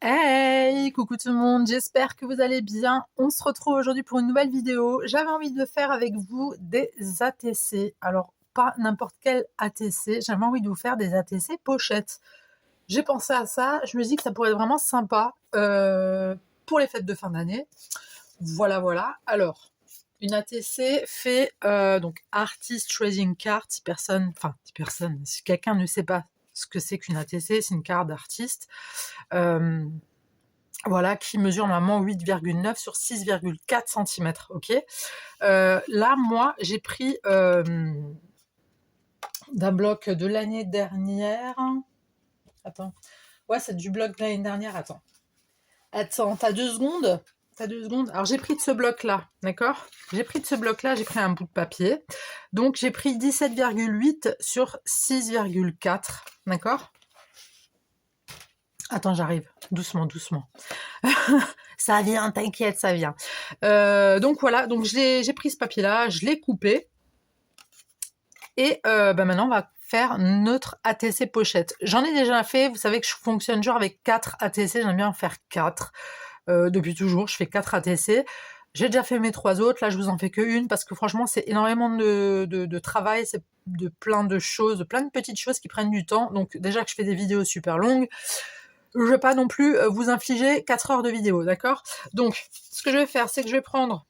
Hey, coucou tout le monde, j'espère que vous allez bien. On se retrouve aujourd'hui pour une nouvelle vidéo. J'avais envie de faire avec vous des ATC. Alors, pas n'importe quel ATC, j'avais envie de vous faire des ATC pochettes. J'ai pensé à ça, je me dis que ça pourrait être vraiment sympa pour les fêtes de fin d'année. Voilà, voilà. Alors, une ATC fait donc Artist Trading Card. Si quelqu'un ne sait pas ce que c'est qu'une ATC, c'est une carte d'artiste. Voilà, qui mesure normalement 8,9 sur 6,4 cm. Ok. Là, moi, j'ai pris d'un bloc de l'année dernière. Attends. Ouais, c'est du bloc de l'année dernière. Attends, t'as 2 secondes? T'as 2 secondes. Alors, j'ai pris de ce bloc-là, d'accord? J'ai pris un bout de papier. Donc, j'ai pris 17,8 sur 6,4, d'accord? Attends, j'arrive. Doucement, doucement. Ça vient, t'inquiète, ça vient. Donc voilà, donc j'ai pris ce papier-là, je l'ai coupé. Et maintenant, on va faire notre ATC pochette. J'en ai déjà fait, vous savez que je fonctionne genre avec 4 ATC, j'aime bien en faire 4. Depuis toujours, je fais 4 ATC. J'ai déjà fait mes 3 autres, là je vous en fais que une, parce que franchement c'est énormément de travail, c'est de plein de choses, de plein de petites choses qui prennent du temps. Donc déjà que je fais des vidéos super longues, je ne vais pas non plus vous infliger 4 heures de vidéo, d'accord? Donc, ce que je vais faire, c'est que je vais prendre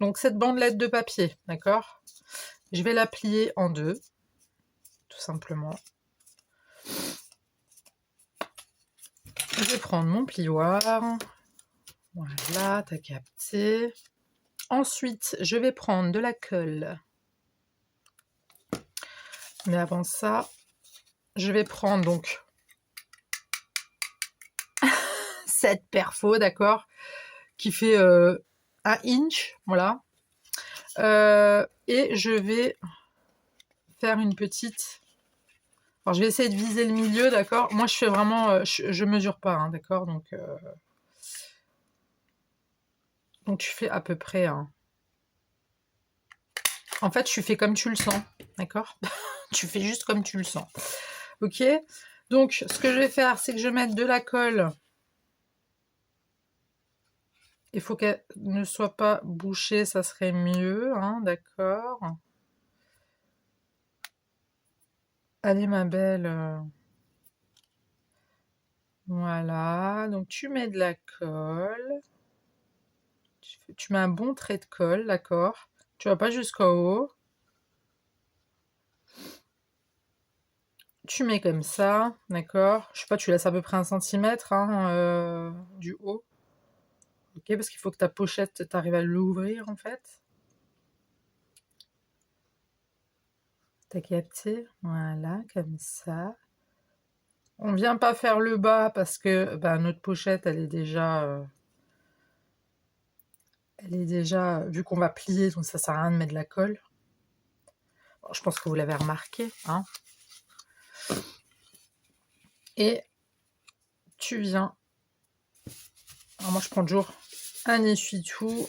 donc cette bandelette de papier, d'accord? Je vais la plier en deux, tout simplement. Je vais prendre mon plioir. Voilà, t'as capté. Ensuite, je vais prendre de la colle. Mais avant ça, je vais prendre donc cette perfo, d'accord? Qui fait 1 inch, voilà. Et je vais faire une petite... Alors, je vais essayer de viser le milieu, d'accord? Moi, je fais vraiment... je mesure pas, hein, d'accord? Donc, tu fais à peu près... En fait, tu fais comme tu le sens, d'accord? Tu fais juste comme tu le sens. Ok? Donc, ce que je vais faire, c'est que je vais mettre de la colle. Il faut qu'elle ne soit pas bouchée, ça serait mieux, hein, d'accord? Allez, ma belle. Voilà, donc tu mets de la colle. Tu mets un bon trait de colle, d'accord? Tu vas pas jusqu'au haut. Tu mets comme ça, d'accord? Je sais pas, tu laisses à peu près 1 centimètre du haut. Ok, parce qu'il faut que ta pochette, t'arrives à l'ouvrir en fait. T'as capté? Voilà, comme ça. On vient pas faire le bas parce que notre pochette, elle est déjà, vu qu'on va plier, donc ça sert à rien de mettre de la colle. Bon, je pense que vous l'avez remarqué, hein. Et tu viens. Alors moi, je prends toujours un essuie-tout.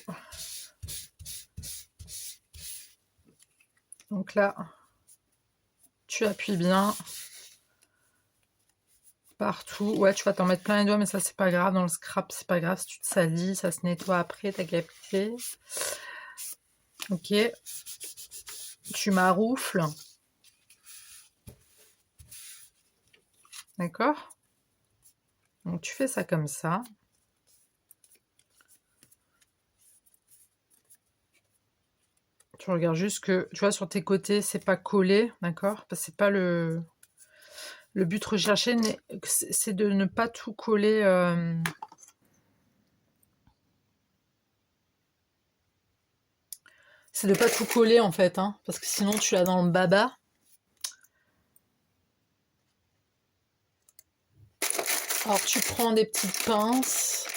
Donc là, tu appuies bien partout. Ouais, tu vas t'en mettre plein les doigts, mais ça, c'est pas grave. Dans le scrap, c'est pas grave. Si tu te salis, ça se nettoie après, t'as capté. Ok. Tu maroufles. D'accord? Donc, tu fais ça comme ça. Tu regardes juste que, tu vois, sur tes côtés, c'est pas collé, d'accord? Parce que c'est pas le but recherché, c'est de ne pas tout coller. C'est de pas tout coller en fait, hein, parce que sinon tu l'as dans le baba. Alors tu prends des petites pinces,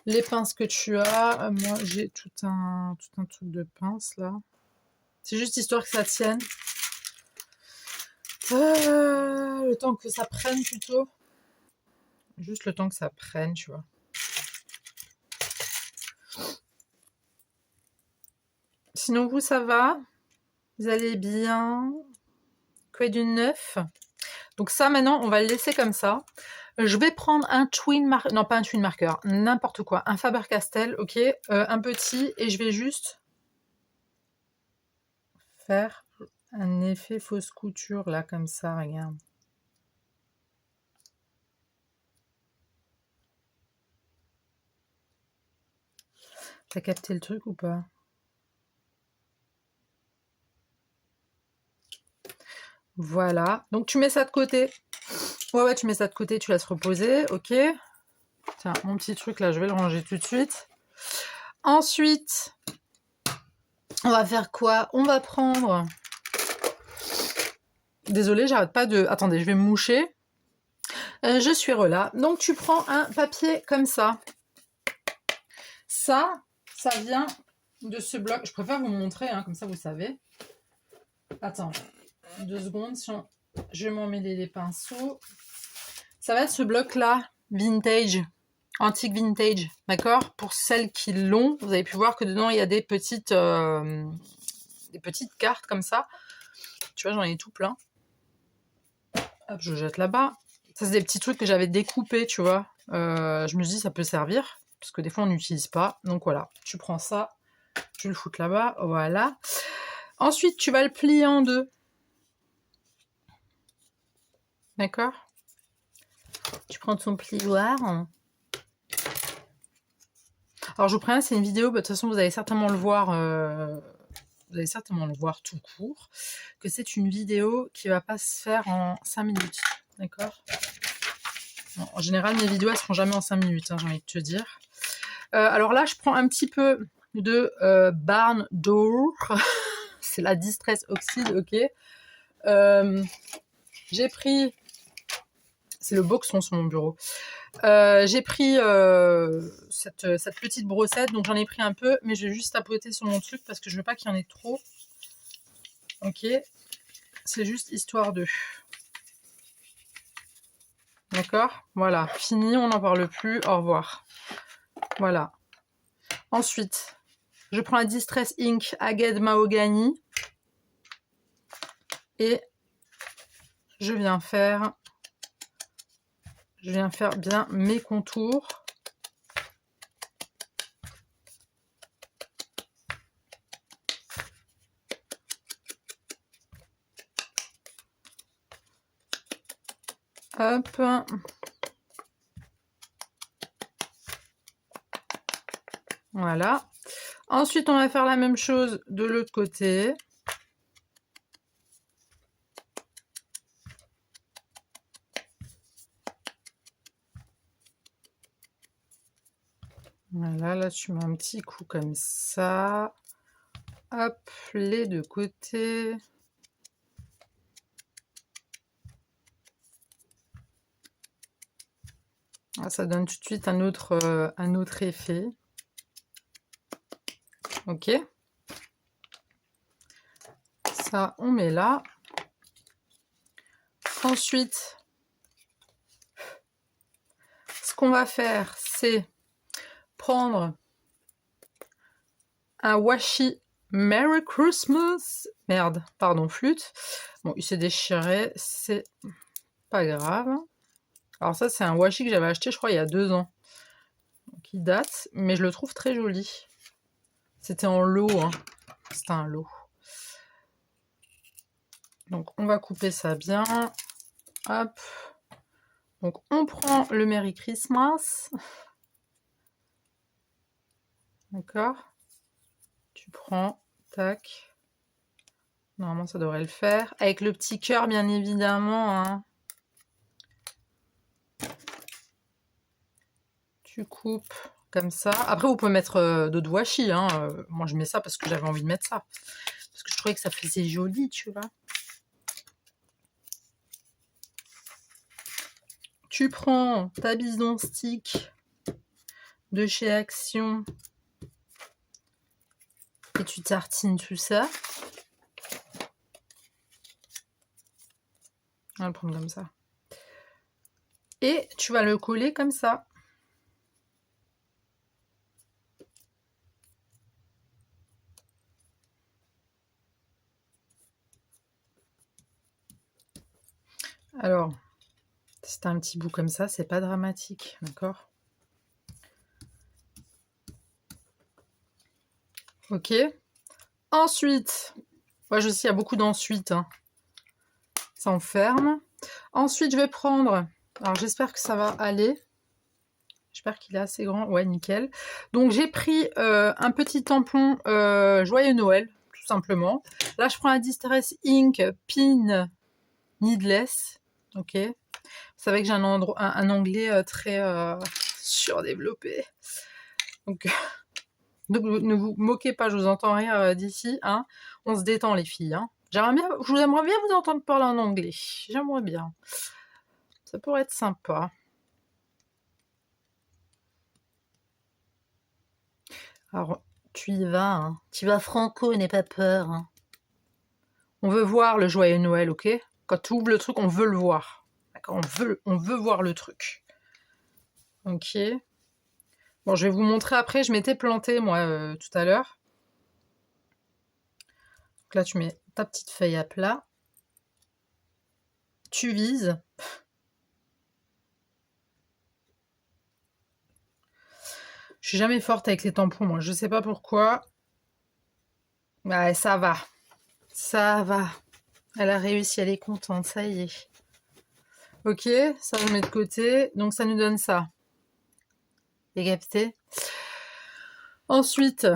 les pinces que tu as. Moi j'ai tout un truc de pince là. C'est juste histoire que ça tienne. Le temps que ça prenne plutôt. Juste le temps que ça prenne, tu vois. Sinon vous ça va? Vous allez bien? Quoi du neuf? Donc ça maintenant on va le laisser comme ça. Je vais prendre un twin marker, non pas un twin marker, n'importe quoi, un Faber-Castell, ok, un petit, et je vais juste faire un effet fausse couture là, comme ça, regarde. T'as capté le truc ou pas? Voilà, donc tu mets ça de côté. Ouais, tu mets ça de côté, tu laisses reposer, ok. Tiens, mon petit truc là, je vais le ranger tout de suite. Ensuite, on va faire quoi? On va prendre... Désolée, j'arrête pas de... Attendez, je vais me moucher. Je suis relâ. Donc tu prends un papier comme ça. Ça vient de ce bloc. Je préfère vous montrer, hein, comme ça vous savez. Attends, 2 secondes. Je vais m'emmêler les pinceaux. Ça va être ce bloc-là, vintage, antique vintage, d'accord? Pour celles qui l'ont, vous avez pu voir que dedans, il y a des petites cartes comme ça. Tu vois, j'en ai tout plein. Hop, je jette là-bas. Ça, c'est des petits trucs que j'avais découpés, tu vois. Je me dis, ça peut servir, parce que des fois, on n'utilise pas. Donc voilà, tu prends ça, tu le foutes là-bas, voilà. Ensuite, tu vas le plier en deux. D'accord? Tu prends ton plioir. Alors, je vous préviens, c'est une vidéo, de toute façon, vous allez certainement le voir... vous allez certainement le voir tout court, que c'est une vidéo qui va pas se faire en 5 minutes. D'accord? En général, mes vidéos, elles seront jamais en 5 minutes, hein, j'ai envie de te dire. Alors là, je prends un petit peu de Barn Door. C'est la Distress Oxide, ok. J'ai pris... C'est le boxon sur mon bureau. J'ai pris cette petite brossette, donc j'en ai pris un peu, mais je vais juste tapoter sur mon truc parce que je veux pas qu'il y en ait trop. Ok. C'est juste histoire de... D'accord? Voilà, fini, on n'en parle plus, au revoir. Voilà. Ensuite, je prends la Distress Ink Agate Mahogany et je viens faire bien mes contours. Hop. Voilà. Ensuite, on va faire la même chose de l'autre côté. Voilà, là, tu mets un petit coup comme ça. Hop, les deux côtés. Ah, ça donne tout de suite un autre effet. Ok. Ça, on met là. Ensuite, ce qu'on va faire, c'est prendre un washi Merry Christmas. Merde, pardon, flûte. Bon, il s'est déchiré, c'est pas grave. Alors ça, c'est un washi que j'avais acheté, je crois, il y a 2 ans. Donc, il date, mais je le trouve très joli. C'était en lot, hein. C'était un lot. Donc, on va couper ça bien. Hop. Donc, on prend le Merry Christmas. D'accord? Tu prends, tac. Normalement, ça devrait le faire. Avec le petit cœur, bien évidemment, hein. Tu coupes comme ça. Après, vous pouvez mettre d'autres washi, hein. Moi, je mets ça parce que j'avais envie de mettre ça. Parce que je trouvais que ça faisait joli, tu vois. Tu prends ta bison stick de chez Action et tu tartines tout ça. On va le prendre comme ça. Et tu vas le coller comme ça. Alors, C'est un petit bout comme ça, c'est pas dramatique, d'accord? Ok. Ensuite, moi je sais, il y a beaucoup d'ensuite. Hein. Ça enferme. Ensuite, je vais prendre... Alors, j'espère que ça va aller. J'espère qu'il est assez grand. Ouais, nickel. Donc, j'ai pris un petit tampon Joyeux Noël, tout simplement. Là, je prends un Distress Ink Pin Needless. Ok. Vous savez que j'ai un anglais très surdéveloppé. Donc, ne vous moquez pas, je vous entends rire d'ici. Hein. On se détend, les filles. Hein. J'aimerais bien vous entendre parler en anglais. J'aimerais bien. Ça pourrait être sympa. Alors, tu y vas. Hein. Tu vas franco, n'aie pas peur. Hein. On veut voir le Joyeux Noël, ok? Quand tu ouvres le truc, on veut le voir. D'accord, on veut voir le truc. Ok. Bon, je vais vous montrer après. Je m'étais plantée, moi, tout à l'heure. Donc là, tu mets ta petite feuille à plat. Tu vises. Je suis jamais forte avec les tampons, moi. Je sais pas pourquoi. Ouais, ça va. Ça va. Elle a réussi, elle est contente, ça y est. Ok, ça je mets de côté. Donc ça nous donne ça. Vous avez capté? Ensuite,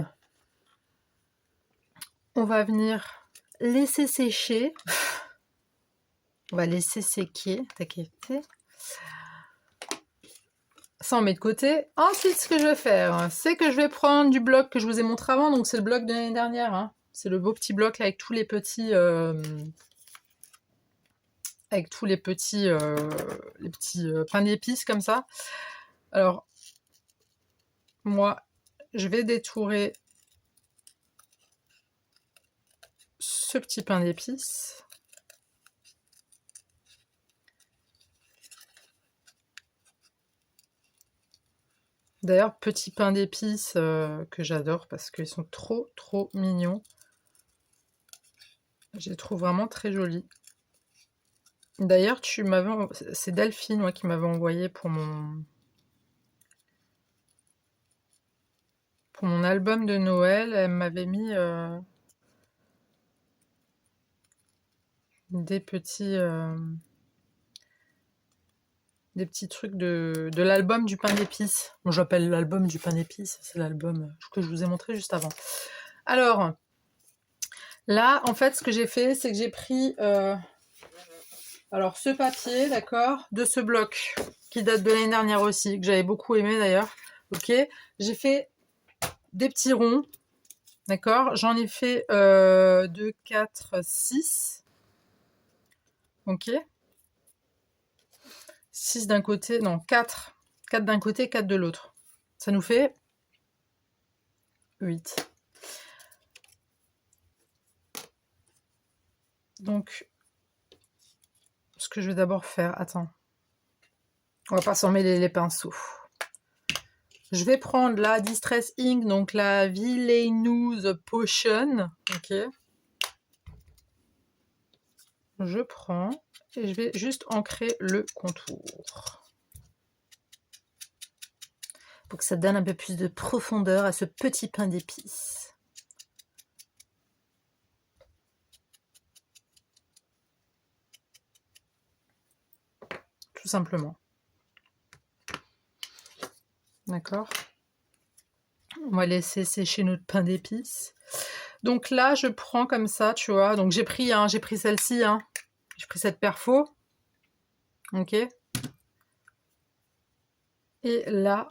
on va venir laisser sécher. On va laisser sécher. T'as capté? Ça on met de côté. Ensuite, ce que je vais faire, c'est que je vais prendre du bloc que je vous ai montré avant. Donc c'est le bloc de l'année dernière. Hein. C'est le beau petit bloc là, avec tous les petits... pains d'épices comme ça. Alors, moi, je vais détourer ce petit pain d'épices. D'ailleurs, petit pain d'épices que j'adore parce qu'ils sont trop mignons. Je les trouve vraiment très jolis. D'ailleurs, c'est Delphine moi, qui m'avait envoyé pour mon album de Noël. Elle m'avait mis des petits trucs de l'album du pain d'épices. Bon, j'appelle l'album du pain d'épices, c'est l'album que je vous ai montré juste avant. Alors, là, en fait, ce que j'ai fait, c'est que j'ai pris alors ce papier, d'accord, de ce bloc, qui date de l'année dernière aussi, que j'avais beaucoup aimé d'ailleurs. Ok, j'ai fait des petits ronds, d'accord, j'en ai fait 2, 4, 6. Ok. 6 d'un côté, non, 4. 4 d'un côté, 4 de l'autre. Ça nous fait 8. Donc, ce que je vais d'abord faire, attends. On va pas s'en mêler les pinceaux. Je vais prendre la Distress Ink, donc la Villainous Potion. Ok. Je prends et je vais juste ancrer le contour. Pour que ça donne un peu plus de profondeur à ce petit pain d'épices. Tout simplement. D'accord. On va laisser sécher notre pain d'épices. Donc là, je prends comme ça, tu vois. Donc j'ai pris celle-ci. Hein. J'ai pris cette perfo. Ok. Et là,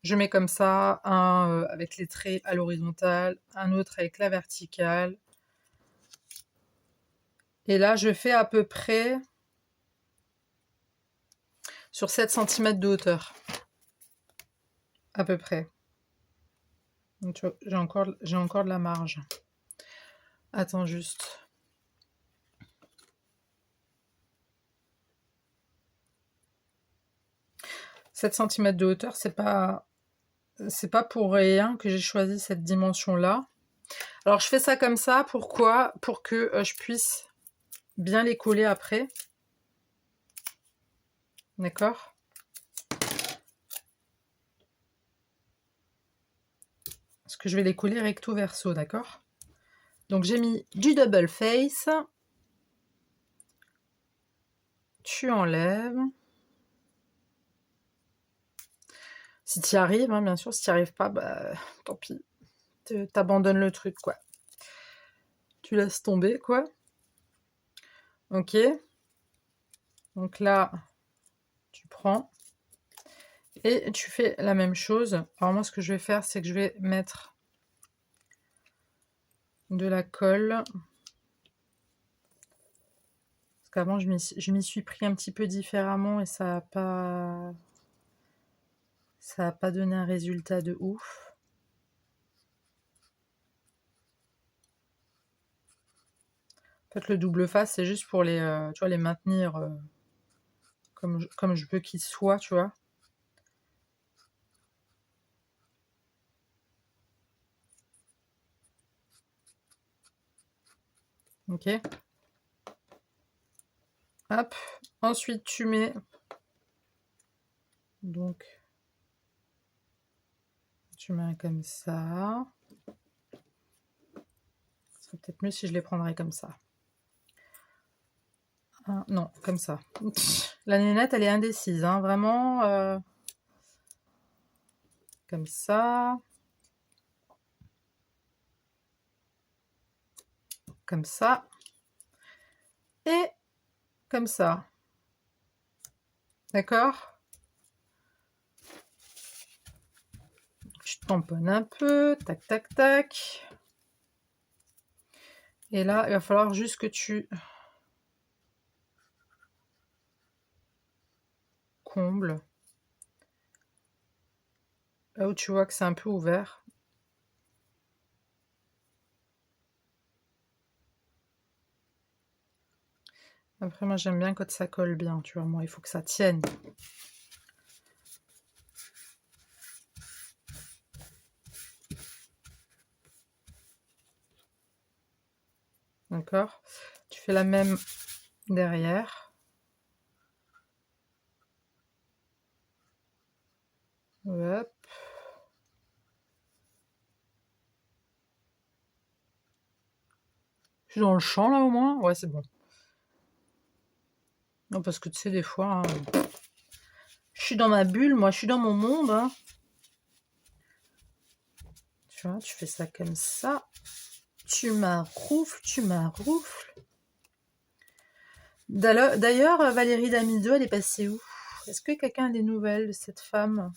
je mets comme ça un avec les traits à l'horizontale, un autre avec la verticale. Et là, je fais à peu près sur 7 cm de hauteur. À peu près. J'ai encore de la marge. Attends juste. « 7 cm de hauteur, c'est pas pour rien que j'ai choisi cette dimension-là. Alors, je fais ça comme ça. Pourquoi? Pour que je puisse bien les coller après. D'accord? Parce que je vais les coller recto verso, d'accord? Donc j'ai mis du double face. Tu enlèves. Si tu y arrives, hein, bien sûr, si tu n'y arrives pas, bah tant pis. T'abandonnes le truc, quoi. Tu laisses tomber, quoi. Ok. Donc là, tu prends et tu fais la même chose. Alors moi, ce que je vais faire, c'est que je vais mettre de la colle. Parce qu'avant, je m'y suis pris un petit peu différemment et ça n'a pas donné un résultat de ouf. En fait, le double face, c'est juste pour les, tu vois, les maintenir comme je veux qu'ils soient, tu vois. Ok. Hop. Ensuite, tu mets... Donc, tu mets comme ça. Ce serait peut-être mieux si je les prendrais comme ça. Ah, non, comme ça. La nénette, elle est indécise, hein, vraiment. Comme ça. Comme ça. Et comme ça. D'accord? Tu tamponnes un peu. Tac, tac, tac. Et là, il va falloir juste que tu combles. Là où tu vois que c'est un peu ouvert. Après, moi, j'aime bien quand ça colle bien, tu vois. Moi, il faut que ça tienne. D'accord? Tu fais la même derrière. Hop. Je suis dans le champ, là, au moins? Ouais, c'est bon. Non, parce que tu sais, des fois, hein, je suis dans ma bulle, moi, je suis dans mon monde. Hein. Tu vois, tu fais ça comme ça. Tu maroufles, tu maroufles. D'ailleurs, Valérie Damido, elle est passée où? Est-ce que quelqu'un a des nouvelles de cette femme?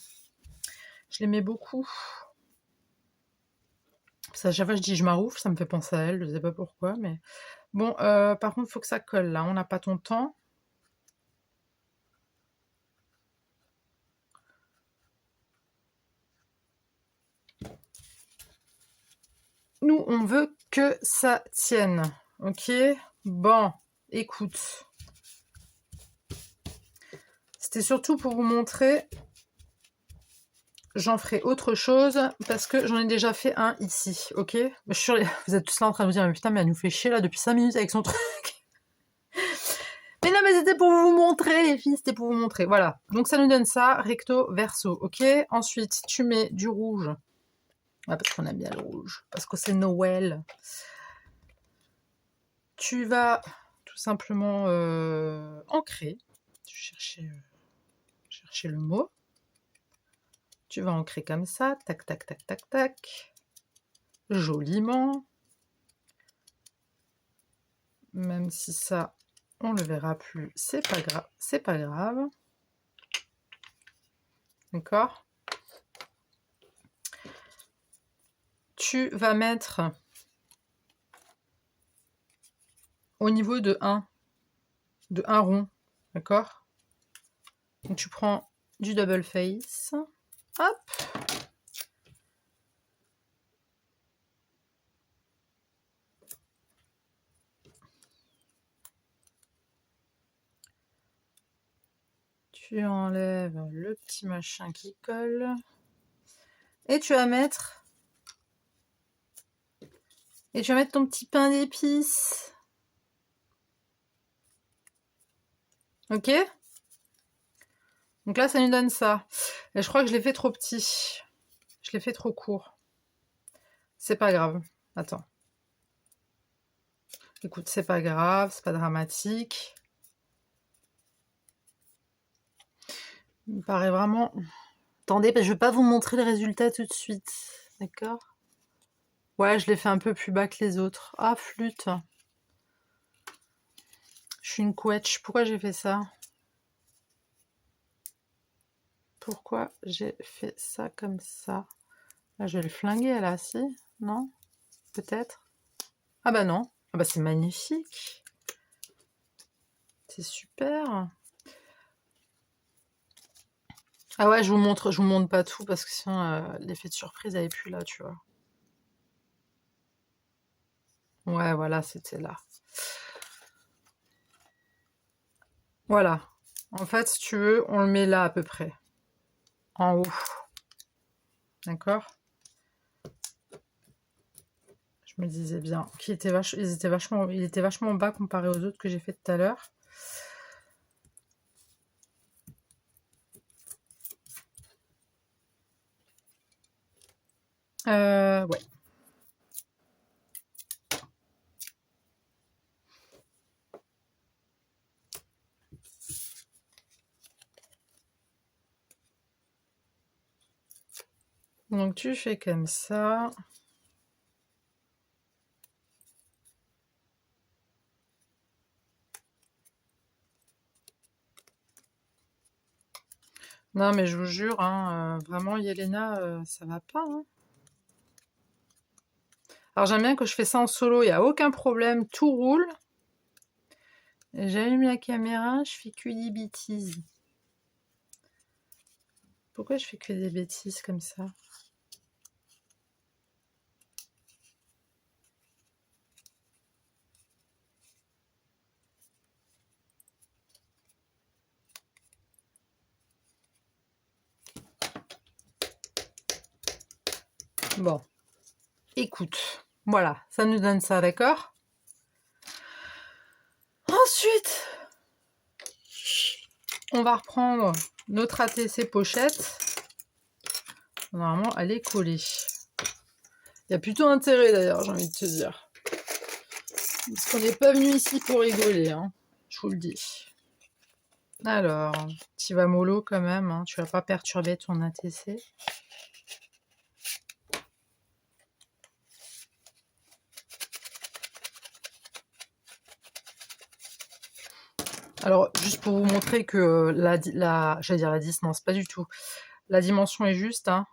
Je l'aimais beaucoup. Ça, à chaque fois, je dis je maroufle, ça me fait penser à elle, je sais pas pourquoi, mais... Bon, par contre, il faut que ça colle, là. On n'a pas ton temps. Nous, on veut que ça tienne. Ok? Bon, écoute. C'était surtout pour vous montrer. J'en ferai autre chose parce que j'en ai déjà fait un ici. Ok? Je suis sûre, vous êtes tous là en train de vous dire, mais putain, mais elle nous fait chier là depuis 5 minutes avec son truc. Mais non, mais c'était pour vous montrer, les filles, c'était pour vous montrer. Voilà. Donc ça nous donne ça, recto, verso. Ok? Ensuite, tu mets du rouge. Ouais, parce qu'on aime bien le rouge. Parce que c'est Noël. Tu vas tout simplement ancrer. Je cherchais le mot. Tu vas ancrer comme ça. Tac, tac, tac, tac, tac. Joliment. Même si ça, on le verra plus. C'est pas grave. C'est pas grave. D'accord? Tu vas mettre au niveau de 1 rond, d'accord? Donc tu prends du double face, hop, tu enlèves le petit machin qui colle, et tu vas mettre ton petit pain d'épices, ok? Donc là, ça nous donne ça. Et je crois que je l'ai fait trop petit. Je l'ai fait trop court. C'est pas grave. Attends. Écoute, c'est pas grave, c'est pas dramatique. Il me paraît vraiment... Attendez, parce que je vais pas vous montrer le résultat tout de suite. D'accord? Ouais, je l'ai fait un peu plus bas que les autres. Ah, flûte. Je suis une couette. Pourquoi j'ai fait ça? Pourquoi j'ai fait ça comme ça? Là, je vais le flinguer, là, si? Non? Peut-être? Ah bah non. Ah bah c'est magnifique. C'est super. Ah ouais, je vous montre pas tout parce que sinon l'effet de surprise elle est plus là, tu vois. Ouais, voilà, c'était là. Voilà. En fait, si tu veux, on le met là à peu près. En haut. D'accord? Je me disais bien qu'il était il était vachement bas comparé aux autres que j'ai fait tout à l'heure. Ouais. Donc tu fais comme ça. Non mais je vous jure, hein, vraiment Yelena, ça va pas. Hein. Alors j'aime bien que je fais ça en solo, il n'y a aucun problème, tout roule. J'allume la caméra, je fais que des bêtises. Pourquoi je fais que des bêtises comme ça? Bon, écoute, voilà, ça nous donne ça, d'accord? Ensuite, on va reprendre notre ATC pochette. Normalement, elle est collée. Il y a plutôt intérêt d'ailleurs, j'ai envie de te dire. Parce qu'on n'est pas venu ici pour rigoler, hein, je vous le dis. Alors, tu vas mollo quand même, hein, tu vas pas perturber ton ATC. Alors, juste pour vous montrer que j'allais dire la distance, pas du tout. La dimension est juste, hein.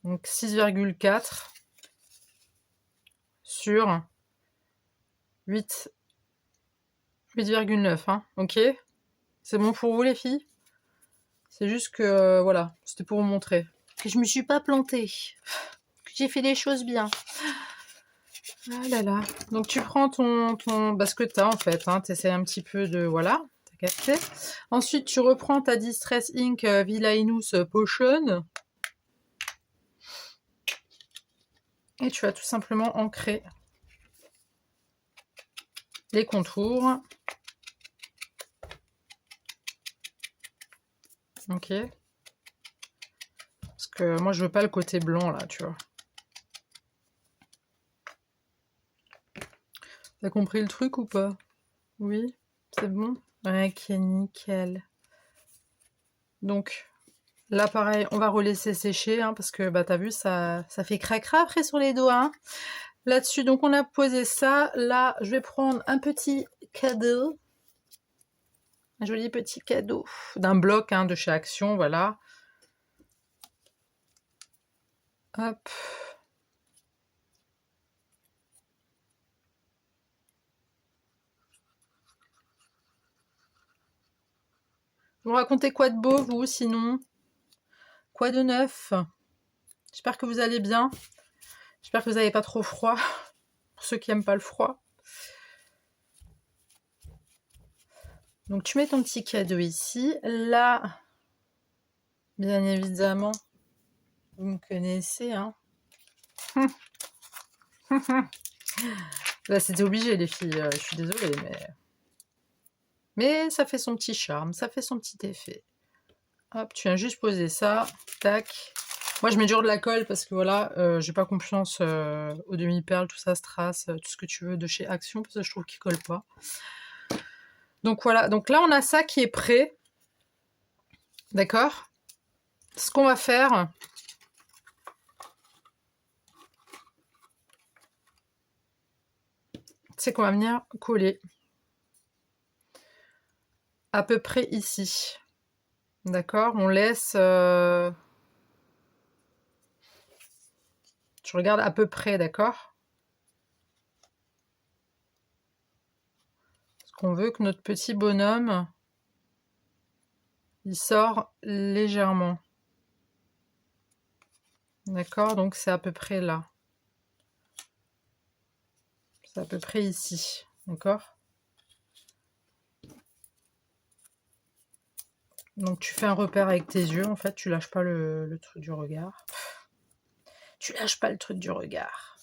Donc 6,4 sur 8,9, hein. Ok? C'est bon pour vous les filles? C'est juste que, voilà, c'était pour vous montrer. Que je me suis pas plantée. Que j'ai fait les choses bien. Ah là là. Donc tu prends bah, ce que t'as en fait, hein. T'essayes un petit peu de... Voilà, t'as capté. Ensuite, tu reprends ta Distress Ink Villainous Potion. Et tu vas tout simplement ancrer les contours. Ok. Parce que moi, je veux pas le côté blanc, là, tu vois. T'as compris le truc ou pas? Oui? C'est bon? Ok, nickel. Donc, là, pareil, on va relaisser sécher, hein, parce que, bah, t'as vu, ça fait cracra après sur les doigts, hein. Là-dessus, donc, on a posé ça. Là, je vais prendre un petit cadeau. Un joli petit cadeau d'un bloc, hein, de chez Action, voilà. Hop. Vous racontez quoi de beau, vous, sinon? Quoi de neuf? J'espère que vous allez bien. J'espère que vous n'avez pas trop froid. Pour ceux qui n'aiment pas le froid. Donc, tu mets ton petit cadeau ici. Là, bien évidemment, vous me connaissez, hein. Là, c'était obligé, les filles. Je suis désolée, mais ça fait son petit charme. Ça fait son petit effet. Hop, tu viens juste poser ça. Tac. Moi, je mets toujours de la colle parce que voilà, j'ai pas confiance aux demi-perles, tout ça, strass, tout ce que tu veux de chez Action, parce que je trouve qu'ils collent pas. Donc voilà, donc là, on a ça qui est prêt. D'accord? Ce qu'on va faire, c'est qu'on va venir coller à peu près ici. D'accord? On laisse... Tu regardes à peu près, d'accord? Parce qu'on veut que notre petit bonhomme, il sort légèrement. D'accord? Donc c'est à peu près là. C'est à peu près ici. D'accord? Donc tu fais un repère avec tes yeux, en fait, tu lâches pas le truc du regard. Tu lâches pas le truc du regard.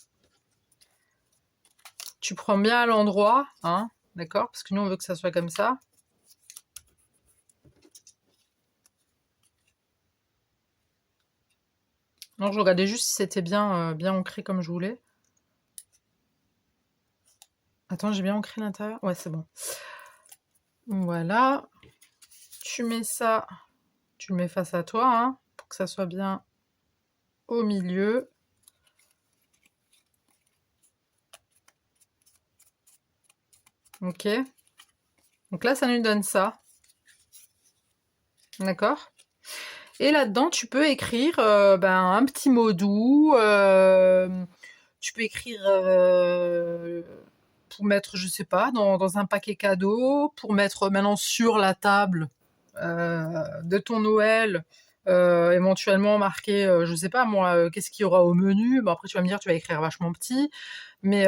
Tu prends bien à l'endroit, hein, d'accord? Parce que nous, on veut que ça soit comme ça. Non, je regardais juste si c'était bien, bien ancré comme je voulais. Attends, j'ai bien ancré l'intérieur? Ouais, c'est bon. Voilà. Tu mets ça, tu le mets face à toi, hein, pour que ça soit bien au milieu. Ok. Donc là, ça nous donne ça. D'accord? Et là-dedans, tu peux écrire un petit mot doux. Tu peux écrire pour mettre, je sais pas, dans un paquet cadeau, pour mettre maintenant sur la table de ton Noël. Éventuellement marquer, je sais pas moi, qu'est-ce qu'il y aura au menu. Bon, après, tu vas me dire, tu vas écrire vachement petit. Mais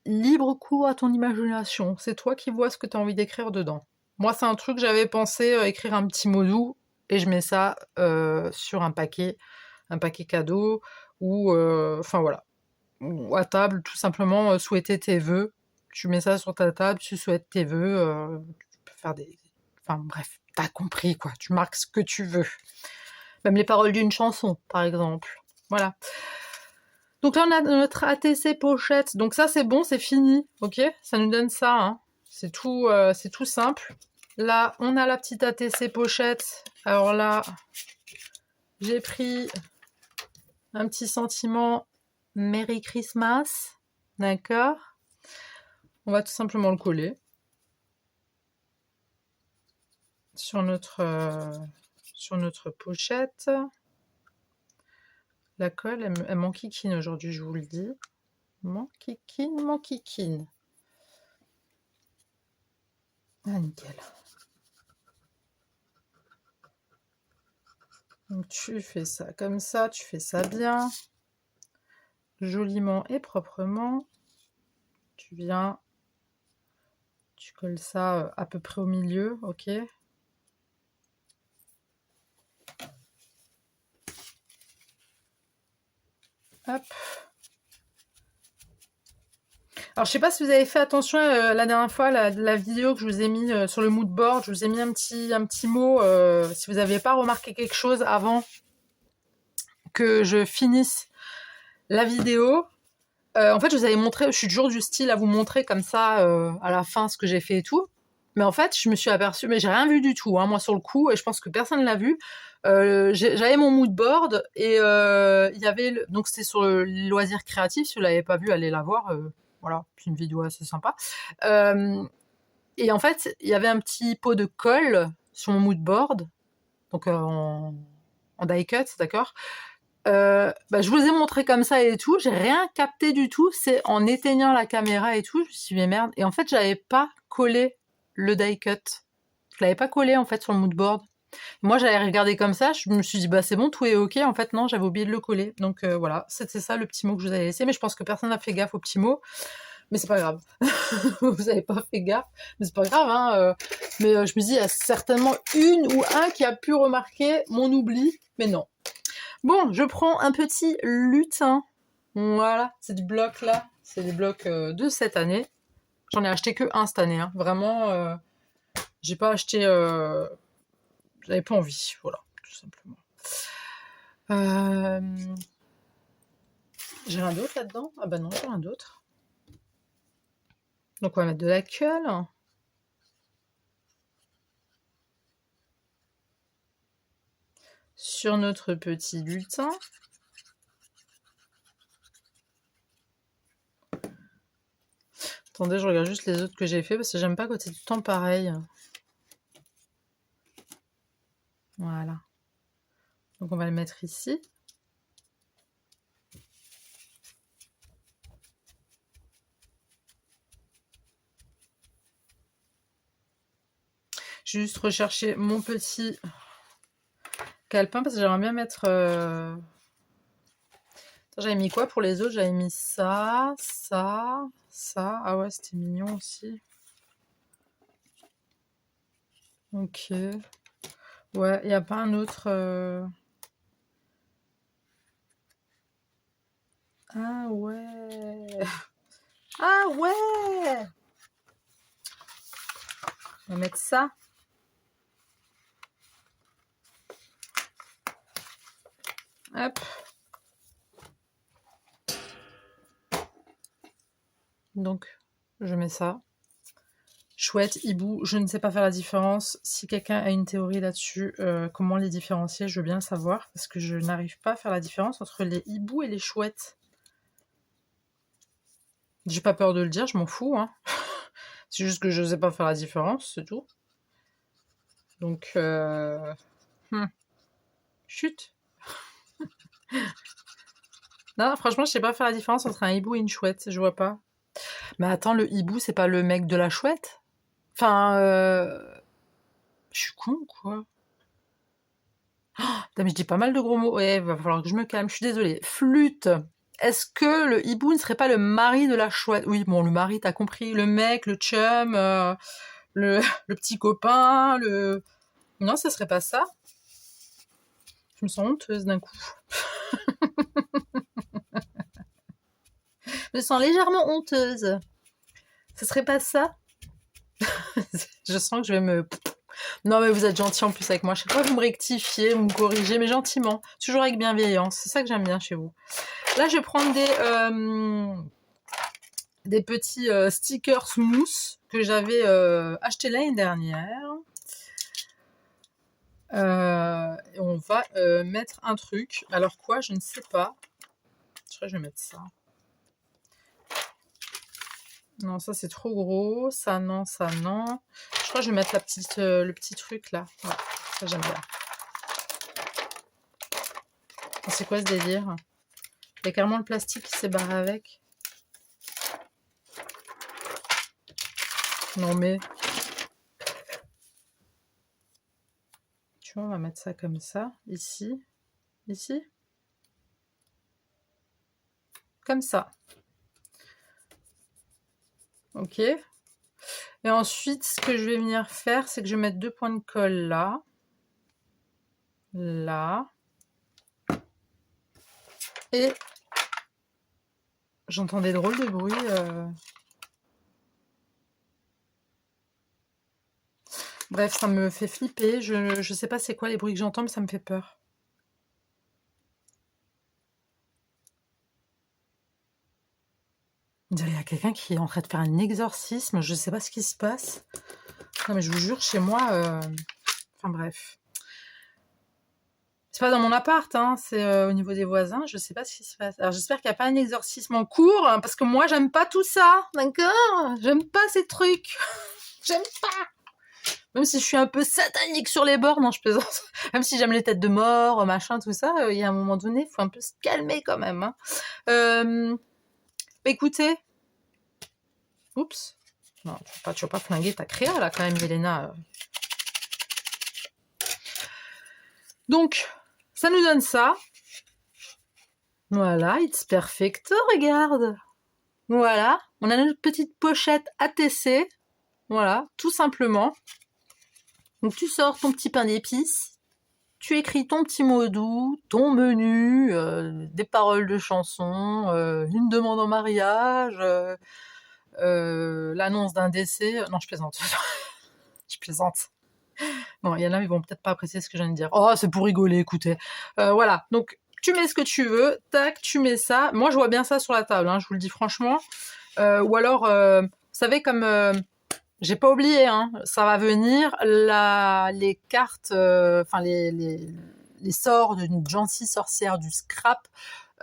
libre cours à ton imagination. C'est toi qui vois ce que tu as envie d'écrire dedans. Moi, c'est un truc, j'avais pensé écrire un petit mot doux et je mets ça sur un paquet cadeau ou, enfin voilà, ou à table, tout simplement souhaiter tes vœux. Tu mets ça sur ta table, tu souhaites tes vœux, tu peux faire des... Enfin bref, t'as compris quoi, tu marques ce que tu veux. Même les paroles d'une chanson, par exemple. Voilà. Donc là, on a notre ATC pochette. Donc ça, c'est bon, c'est fini. Ok? Ça nous donne ça. Hein. C'est tout simple. Là, on a la petite ATC pochette. Alors là, j'ai pris un petit sentiment Merry Christmas. D'accord? On va tout simplement le coller sur notre pochette. La colle, elle m'enquiquine aujourd'hui, je vous le dis. M'enquiquine. Ah, nickel. Donc tu fais ça comme ça, tu fais ça bien, joliment et proprement. Tu viens, tu colles ça à peu près au milieu, ok? Hop. Alors je sais pas si vous avez fait attention la dernière fois, la vidéo que je vous ai mis sur le mood board, je vous ai mis un petit mot, si vous n'aviez pas remarqué quelque chose avant que je finisse la vidéo. En fait, je vous avais montré, je suis toujours du style à vous montrer comme ça à la fin ce que j'ai fait et tout. Mais en fait, je me suis aperçue, mais j'ai rien vu du tout, hein, moi sur le coup, et je pense que personne ne l'a vu. J'avais mon mood board et il y avait, donc c'était sur le loisir créatif, si vous l'avez pas vu, allez la voir. Voilà, c'est une vidéo assez sympa. Et en fait, il y avait un petit pot de colle sur mon mood board, donc en die cut, d'accord. Je vous ai montré comme ça et tout, j'ai rien capté du tout, c'est en éteignant la caméra et tout, je me suis dit mais merde, et en fait j'avais pas collé le die cut, je l'avais pas collé en fait sur le mood board. Moi j'avais regardé comme ça, je me suis dit bah c'est bon, tout est ok, en fait non, j'avais oublié de le coller, donc voilà, c'était ça le petit mot que je vous avais laissé, mais je pense que personne n'a fait gaffe au petit mot, mais c'est pas grave, vous avez pas fait gaffe, mais c'est pas grave, hein, mais je me dis il y a certainement une ou un qui a pu remarquer mon oubli, mais non. Bon, je prends un petit lutin. Voilà, c'est du bloc là. C'est des blocs de cette année. J'en ai acheté que un cette année. Hein. Vraiment, J'ai pas acheté... J'avais pas envie, voilà, tout simplement. J'ai rien d'autre là-dedans? Ah bah non, j'ai rien d'autre. Donc on va mettre de la colle. Sur notre petit butin. Attendez, je regarde juste les autres que j'ai fait parce que j'aime pas quand c'est tout le temps pareil. Voilà. Donc on va le mettre ici. J'ai juste recherché mon petit calepin parce que j'aimerais bien mettre... J'avais mis quoi pour les autres? J'avais mis ça, ça, ça. Ah ouais, c'était mignon aussi. Ok. Ouais, il n'y a pas un autre... Ah ouais. Ah ouais. On va mettre ça. Hop. Donc, je mets ça. Chouette, hibou, je ne sais pas faire la différence. Si quelqu'un a une théorie là-dessus, comment les différencier, je veux bien le savoir. Parce que je n'arrive pas à faire la différence entre les hiboux et les chouettes. J'ai pas peur de le dire, je m'en fous. Hein. C'est juste que je ne sais pas faire la différence, c'est tout. Donc, chut. Non, franchement, je sais pas faire la différence entre un hibou et une chouette, je vois pas. Mais attends, le hibou, c'est pas le mec de la chouette? Enfin, je suis con, quoi. Putain, mais je dis pas mal de gros mots. Ouais, va falloir que je me calme, je suis désolée. Flûte. Est-ce que le hibou ne serait pas le mari de la chouette? Oui, bon, le mari, t'as compris. Le mec, le chum, le petit copain, le... Non, ça serait pas ça. Je me sens honteuse d'un coup. Je me sens légèrement honteuse. Ce serait pas ça? Je sens que je vais me... Non, mais vous êtes gentil en plus avec moi. Chaque fois, vous me rectifiez, vous me corrigez, mais gentiment. Toujours avec bienveillance. C'est ça que j'aime bien chez vous. Là, je vais prendre des petits stickers mousse que j'avais acheté l'année dernière. Et on va mettre un truc. Alors quoi, je ne sais pas. Je crois que je vais mettre ça. Non, ça c'est trop gros. Ça non, ça non. Je crois que je vais mettre le petit truc là. Ouais, ça j'aime bien. C'est quoi ce délire? Il y a carrément le plastique qui s'est barré avec. Non mais... Tu vois, on va mettre ça comme ça. Ici. Ici. Comme ça. Ok. Et ensuite, ce que je vais venir faire, c'est que je vais mettre 2 points de colle là. Là. Et j'entends des drôles de bruits. Bref, ça me fait flipper. Je sais pas c'est quoi les bruits que j'entends, mais ça me fait peur. On dirait qu'il y a quelqu'un qui est en train de faire un exorcisme. Je sais pas ce qui se passe. Non, mais je vous jure, chez moi... Enfin bref. C'est pas dans mon appart, hein, c'est au niveau des voisins. Je sais pas ce qui se passe. Alors j'espère qu'il n'y a pas un exorcisme en cours, hein, parce que moi, j'aime pas tout ça. D'accord? J'aime pas ces trucs. J'aime pas. Même si je suis un peu satanique sur les bords, non, je plaisante. Même si j'aime les têtes de mort, machin, tout ça, il y a un moment donné, il faut un peu se calmer quand même. Hein. Bah, écoutez. Oups. Non, tu vas pas flinguer ta créa, là, quand même, Yelena. Donc, ça nous donne ça. Voilà, it's perfect. Regarde. Voilà. On a notre petite pochette ATC. Voilà, tout simplement. Donc, tu sors ton petit pain d'épices. Tu écris ton petit mot doux, ton menu, des paroles de chansons, une demande en mariage, l'annonce d'un décès. Non, je plaisante. Je plaisante. Bon, il y en a, ils vont peut-être pas apprécier ce que je viens de dire. Oh, c'est pour rigoler, écoutez. Voilà, donc tu mets ce que tu veux, tac, tu mets ça. Moi, je vois bien ça sur la table, hein, je vous le dis franchement. Ou alors, vous savez, comme... j'ai pas oublié, hein, ça va venir, les cartes, enfin les sorts d'une gentille sorcière du scrap.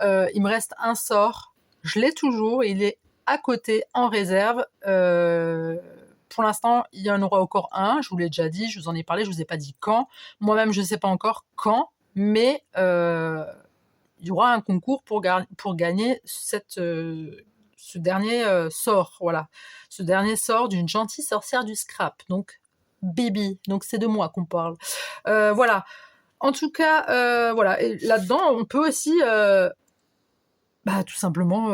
Il me reste un sort, je l'ai toujours, il est à côté, en réserve. Pour l'instant, il y en aura encore un, je vous l'ai déjà dit, je vous en ai parlé, je vous ai pas dit quand. Moi-même, je sais pas encore quand, mais il y aura un concours pour gagner ce dernier sort, voilà. Ce dernier sort d'une gentille sorcière du scrap, donc Bibi, donc c'est de moi qu'on parle. Voilà. En tout cas, voilà. Et là-dedans, on peut aussi, tout simplement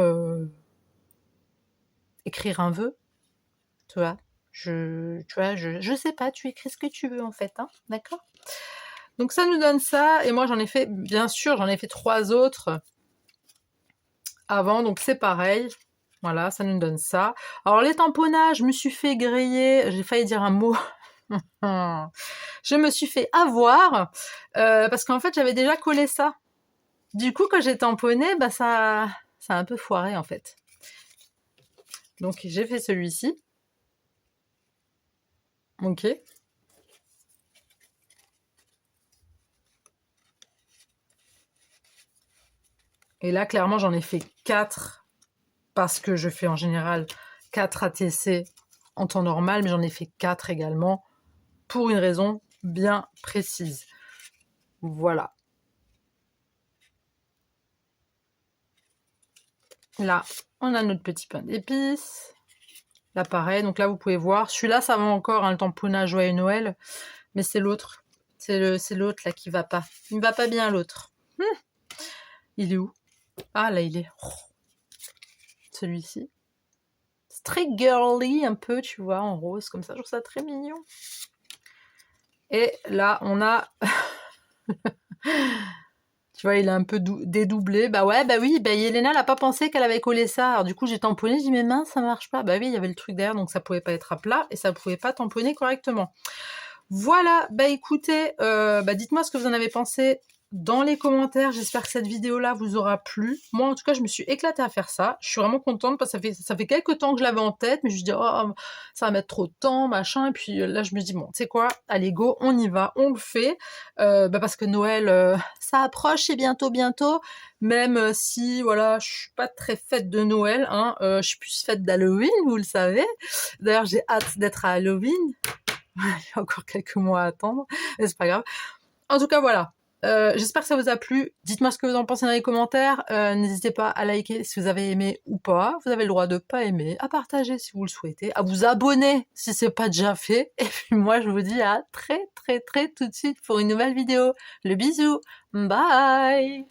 écrire un vœu, tu vois. Je sais pas, tu écris ce que tu veux en fait, hein, d'accord? Donc ça nous donne ça, et moi j'en ai fait, bien sûr, j'en ai fait 3 autres avant, donc c'est pareil. Voilà, ça nous donne ça. Alors les tamponnages, je me suis fait griller, j'ai failli dire un mot. Je me suis fait avoir, parce qu'en fait j'avais déjà collé ça. Du coup quand j'ai tamponné, ça a un peu foiré en fait. Donc j'ai fait celui-ci. Ok. Et là clairement j'en ai fait 4, parce que je fais en général 4 ATC en temps normal, mais j'en ai fait 4 également, pour une raison bien précise. Voilà. Là, on a notre petit pain d'épices. Là, pareil. Donc là, vous pouvez voir. Celui-là, ça va encore, hein, le tamponnage Joyeux Noël. Mais c'est l'autre. C'est l'autre, là, qui va pas. Il ne va pas bien, l'autre. Il est où? Ah, là, il est. Oh. Celui-ci. C'est très girly, un peu, tu vois, en rose, comme ça. Je trouve ça très mignon. Et là, on a... Tu vois, il est un peu dédoublé. Bah ouais, bah oui, Yelena, elle a pas pensé qu'elle avait collé ça. Alors du coup, j'ai tamponné, j'ai dit, mais mince, ça marche pas. Bah oui, il y avait le truc derrière, donc ça pouvait pas être à plat, et ça pouvait pas tamponner correctement. Voilà, écoutez, dites-moi ce que vous en avez pensé dans les commentaires. J'espère que cette vidéo-là vous aura plu. Moi, en tout cas, je me suis éclatée à faire ça. Je suis vraiment contente parce que ça fait quelques temps que je l'avais en tête, mais je me dis, oh, ça va mettre trop de temps, machin. Et puis là, je me dis, bon, tu sais quoi, allez, go, on y va, on le fait. Parce que Noël, ça approche, c'est bientôt. Même si, voilà, je suis pas très fête de Noël, hein, je suis plus fête d'Halloween, vous le savez. D'ailleurs, j'ai hâte d'être à Halloween. Il y a encore quelques mois à attendre, mais c'est pas grave. En tout cas, voilà. J'espère que ça vous a plu. Dites-moi ce que vous en pensez dans les commentaires. N'hésitez pas à liker si vous avez aimé ou pas. Vous avez le droit de pas aimer, à partager si vous le souhaitez, à vous abonner si c'est pas déjà fait. Et puis moi, je vous dis à très tout de suite pour une nouvelle vidéo. Le bisou. Bye!